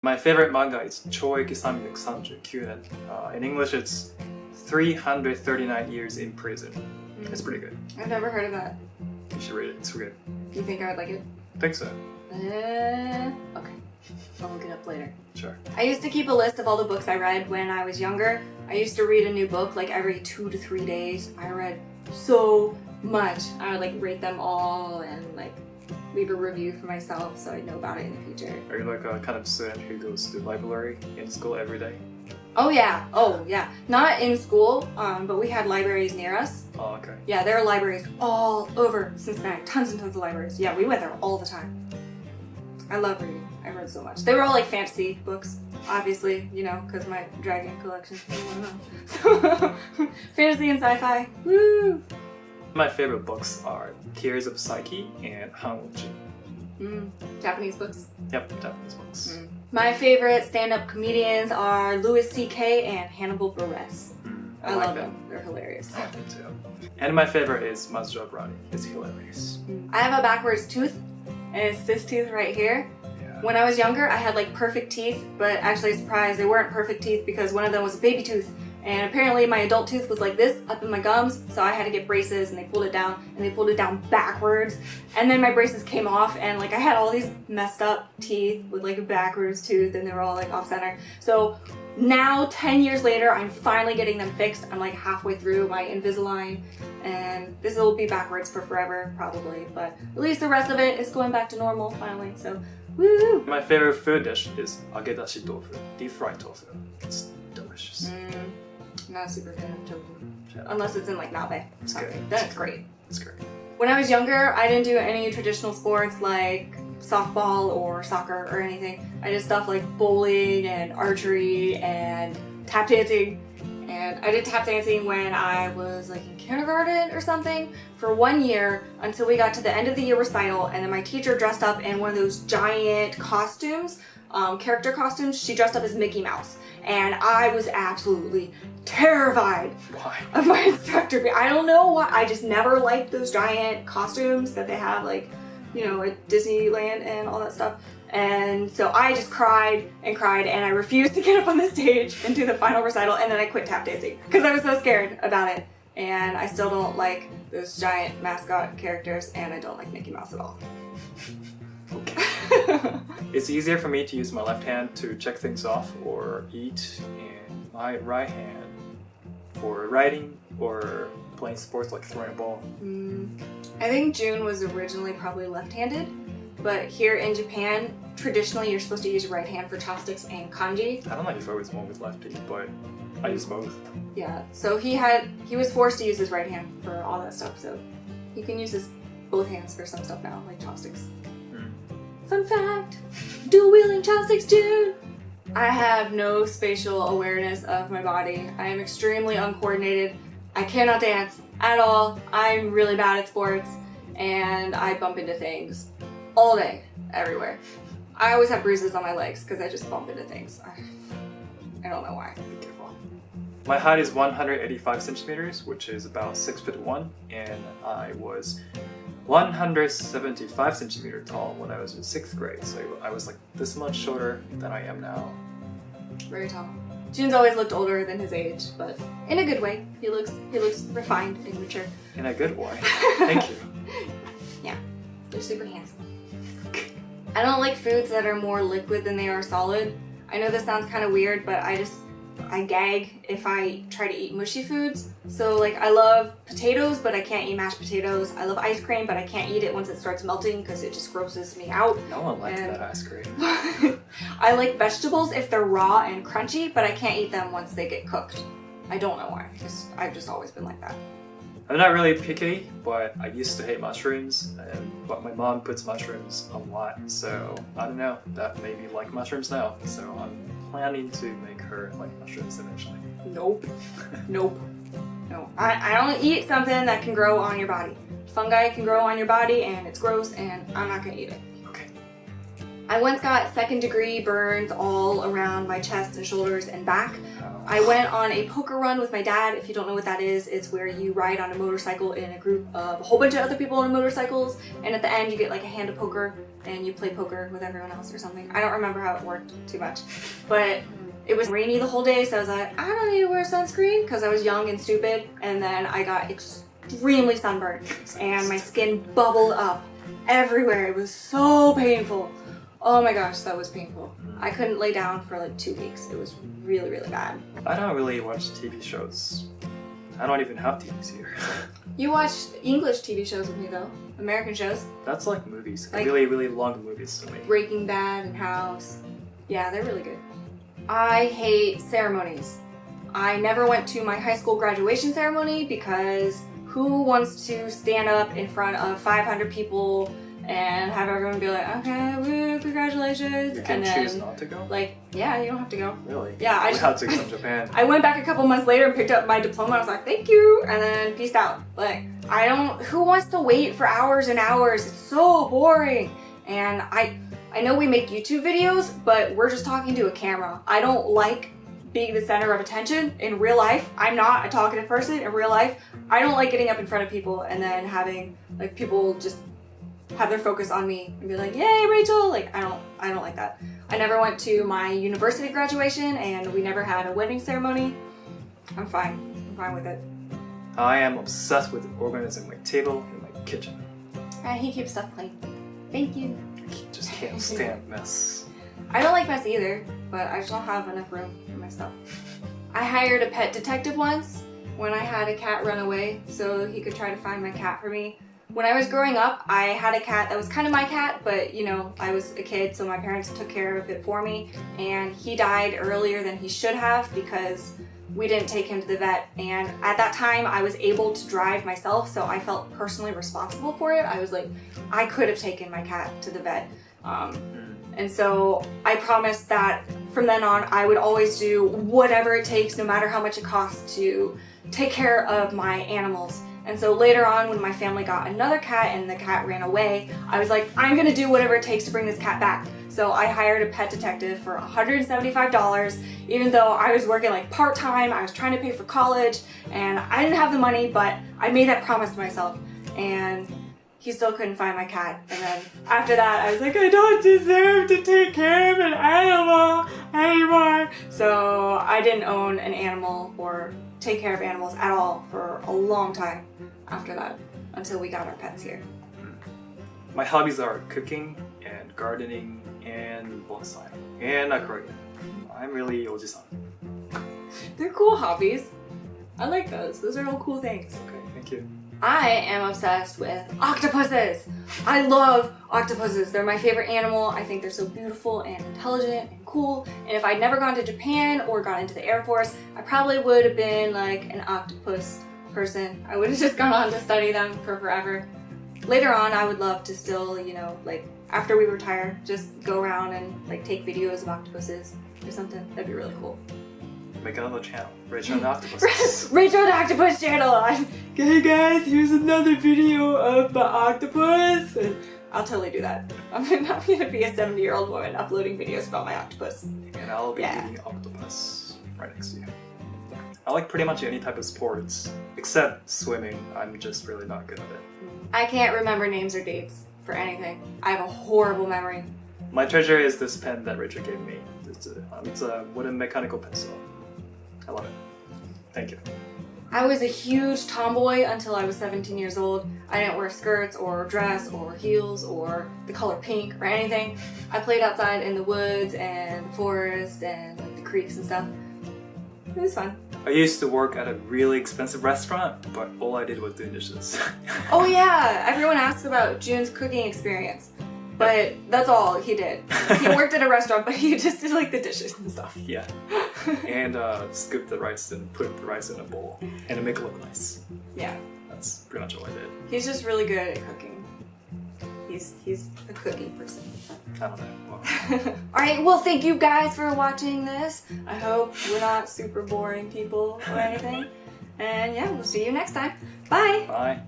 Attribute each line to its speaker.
Speaker 1: My favorite manga is 초액이 339년. In English, it's 339 years in prison. It's pretty good.
Speaker 2: I've never heard of that.
Speaker 1: You should read it. It's good.
Speaker 2: Do you think I would like it?
Speaker 1: I think so.
Speaker 2: Okay. I'll look it up later.
Speaker 1: Sure.
Speaker 2: I used to keep a list of all the books I read when I was younger. I used to read a new book like every 2 to 3 days. I read so much. I would like rate them all and like leave a review for myself so I'd know about it in the future.
Speaker 1: Are you like a kind of student who goes to the library in school every day?
Speaker 2: Oh yeah. Not in school, but we had libraries near us.
Speaker 1: Oh, okay.
Speaker 2: Yeah, there are libraries all over Cincinnati. Tons and tons of libraries. Yeah, we went there all the time. I love reading. I read so much. They were all like fantasy books, obviously, you know, because my dragon collection. So, fantasy and sci-fi. Woo!
Speaker 1: My favorite books are Tears of Psyche and Hanwuji.
Speaker 2: Japanese books.
Speaker 1: Yep, Japanese books.
Speaker 2: My favorite stand-up comedians are Louis C.K. and Hannibal Buress. I
Speaker 1: like
Speaker 2: love them. They're hilarious.
Speaker 1: I like them too. And my favorite is Masaru Brani. It's hilarious.
Speaker 2: I have a backwards tooth, and it's this tooth right here.
Speaker 1: Yeah.
Speaker 2: When I was younger, I had like perfect teeth, but actually surprised they weren't perfect teeth because one of them was a baby tooth. And apparently my adult tooth was like this up in my gums, so I had to get braces and they pulled it down backwards. And then my braces came off and like I had all these messed up teeth with like a backwards tooth and they were all like off center. So now 10 years later, I'm finally getting them fixed. I'm like halfway through my Invisalign and this will be backwards for forever probably, but at least the rest of it is going back to normal finally, so woo!
Speaker 1: My favorite food dish is agedashi tofu, deep fried tofu. It's delicious.
Speaker 2: Not a super fan of tofu. Unless it's in like nabe.
Speaker 1: It's good.
Speaker 2: Then it's great.
Speaker 1: It's great.
Speaker 2: When I was younger, I didn't do any traditional sports like softball or soccer or anything. I did stuff like bowling and archery and tap dancing. And I did tap dancing when I was like in kindergarten or something for 1 year until we got to the end of the year recital, and then my teacher dressed up in one of those giant costumes, character costumes. She dressed up as Mickey Mouse. And I was absolutely terrified
Speaker 1: Why?
Speaker 2: of my instructor. I don't know why. I just never liked those giant costumes that they have, like, you know, at Disneyland and all that stuff. And so I just cried and I refused to get up on the stage and do the final recital, and then I quit tap dancing because I was so scared about it. And I still don't like those giant mascot characters, and I don't like Mickey Mouse at all.
Speaker 1: Okay. It's easier for me to use my left hand to check things off or eat, and my right hand for writing or playing sports like throwing a ball.
Speaker 2: I think June was originally probably left-handed, but here in Japan, traditionally you're supposed to use your right hand for chopsticks and kanji.
Speaker 1: I don't know if I was one with lefty, but I use both.
Speaker 2: Yeah, so he was forced to use his right hand for all that stuff, so he can use his both hands for some stuff now, like chopsticks. Fun fact, dual wielding chopsticks, June! I have no spatial awareness of my body. I am extremely uncoordinated. I cannot dance at all. I'm really bad at sports, and I bump into things all day, everywhere. I always have bruises on my legs because I just bump into things. I don't know why.
Speaker 1: Be careful. My height is 185 centimeters, which is about 6'1", and I was 175 centimeters tall when I was in 6th grade, so I was like this much shorter than I am now.
Speaker 2: Very tall. June's always looked older than his age, but in a good way. He looks refined and mature.
Speaker 1: In a good way. Thank you.
Speaker 2: Yeah, you're super handsome. I don't like foods that are more liquid than they are solid. I know this sounds kind of weird, but I gag if I try to eat mushy foods. So like I love potatoes, but I can't eat mashed potatoes. I love ice cream, but I can't eat it once it starts melting because it just grosses me out.
Speaker 1: No one likes that ice cream.
Speaker 2: I like vegetables if they're raw and crunchy, but I can't eat them once they get cooked. I don't know why. I've just always been like that.
Speaker 1: I'm not really picky, but I used to hate mushrooms, but my mom puts mushrooms a lot, so I don't know, that made me like mushrooms now, so I'm planning to make her like mushrooms eventually.
Speaker 2: Nope. Nope. No. I don't eat something that can grow on your body. Fungi can grow on your body and it's gross and I'm not gonna eat it.
Speaker 1: Okay.
Speaker 2: I once got second-degree burns all around my chest and shoulders and back. I went on a poker run with my dad. If you don't know what that is, it's where you ride on a motorcycle in a group of a whole bunch of other people on motorcycles, and at the end you get like a hand of poker and you play poker with everyone else or something. I don't remember how it worked too much, but it was rainy the whole day, so I was like, I don't need to wear sunscreen because I was young and stupid, and then I got extremely sunburned and my skin bubbled up everywhere. It was so painful. Oh my gosh, that was painful. I couldn't lay down for like 2 weeks. It was really, really bad.
Speaker 1: I don't really watch TV shows. I don't even have TVs here.
Speaker 2: You watch English TV shows with me though. American shows.
Speaker 1: That's like movies.
Speaker 2: Like-
Speaker 1: really, really long movies to me.
Speaker 2: Breaking Bad and House. Yeah, they're really good. I hate ceremonies. I never went to my high school graduation ceremony because who wants to stand up in front of 500 people and have everyone be like, okay, woo, congratulations.
Speaker 1: You can
Speaker 2: and then,
Speaker 1: choose not to go?
Speaker 2: like, yeah, you don't have to go.
Speaker 1: Really?
Speaker 2: Yeah,
Speaker 1: We had to go to Japan.
Speaker 2: I went back a couple months later and picked up my diploma. I was like, thank you, and then peaced out. Like, who wants to wait for hours and hours? It's so boring. And I know we make YouTube videos, but we're just talking to a camera. I don't like being the center of attention in real life. I'm not a talkative person in real life. I don't like getting up in front of people and then having like people just have their focus on me and be like, yay, Rachel! Like, I don't like that. I never went to my university graduation and we never had a wedding ceremony. I'm fine with it.
Speaker 1: I am obsessed with organizing my table in my kitchen.
Speaker 2: And he keeps stuff clean. Thank you.
Speaker 1: I just can't stand mess.
Speaker 2: I don't like mess either, but I just don't have enough room for my stuff. I hired a pet detective once when I had a cat run away so he could try to find my cat for me. When I was growing up, I had a cat that was kind of my cat, but you know, I was a kid, so my parents took care of it for me, and he died earlier than he should have because we didn't take him to the vet, and at that time I was able to drive myself, so I felt personally responsible for it. I was like, I could have taken my cat to the vet. And so I promised that from then on I would always do whatever it takes, no matter how much it costs, to take care of my animals. And so later on, when my family got another cat and the cat ran away, I was like, I'm gonna do whatever it takes to bring this cat back. So I hired a pet detective for $175, even though I was working like part-time, I was trying to pay for college, and I didn't have the money, but I made that promise to myself. And he still couldn't find my cat. And then after that, I was like, I don't deserve to take care of an animal anymore. So I didn't own an animal or take care of animals at all for a long time after that, until we got our pets here.
Speaker 1: My hobbies are cooking and gardening and bonsai and accordion. I'm really oji-san.
Speaker 2: They're cool hobbies. I like those. Those are all cool things.
Speaker 1: Okay, thank you.
Speaker 2: I am obsessed with octopuses. I love octopuses. They're my favorite animal. I think they're so beautiful and intelligent and cool. And if I'd never gone to Japan or gone into the Air Force, I probably would have been like an octopus person. I would have just gone on to study them for forever. Later on, I would love to still, you know, like after we retire, just go around and like take videos of octopuses or something. That'd be really cool.
Speaker 1: Make another channel, Rachel and Octopus.
Speaker 2: Rachel the Octopus channel! Hey guys, here's another video of the octopus! And I'll totally do that. I'm not gonna be a 70-year-old woman uploading videos about my octopus.
Speaker 1: And I'll be eating octopus right next to you. I like pretty much any type of sports, except swimming. I'm just really not good at it.
Speaker 2: I can't remember names or dates for anything. I have a horrible memory.
Speaker 1: My treasure is this pen that Rachel gave me. It's a wooden mechanical pencil. I love it. Thank you.
Speaker 2: I was a huge tomboy until I was 17 years old. I didn't wear skirts or dress or heels or the color pink or anything. I played outside in the woods and the forest and like the creeks and stuff. It was fun.
Speaker 1: I used to work at a really expensive restaurant, but all I did was do dishes.
Speaker 2: Oh yeah, everyone asks about June's cooking experience, but that's all he did. He worked at a restaurant, but he just did like the dishes and stuff.
Speaker 1: Yeah. And scoop the rice and put the rice in a bowl and make it look nice.
Speaker 2: Yeah.
Speaker 1: That's pretty much all I did.
Speaker 2: He's just really good at cooking. He's a cookie person.
Speaker 1: I don't know. Well,
Speaker 2: Alright, well thank you guys for watching this. I hope we're not super boring people or anything. And yeah, we'll see you next time. Bye!
Speaker 1: bye.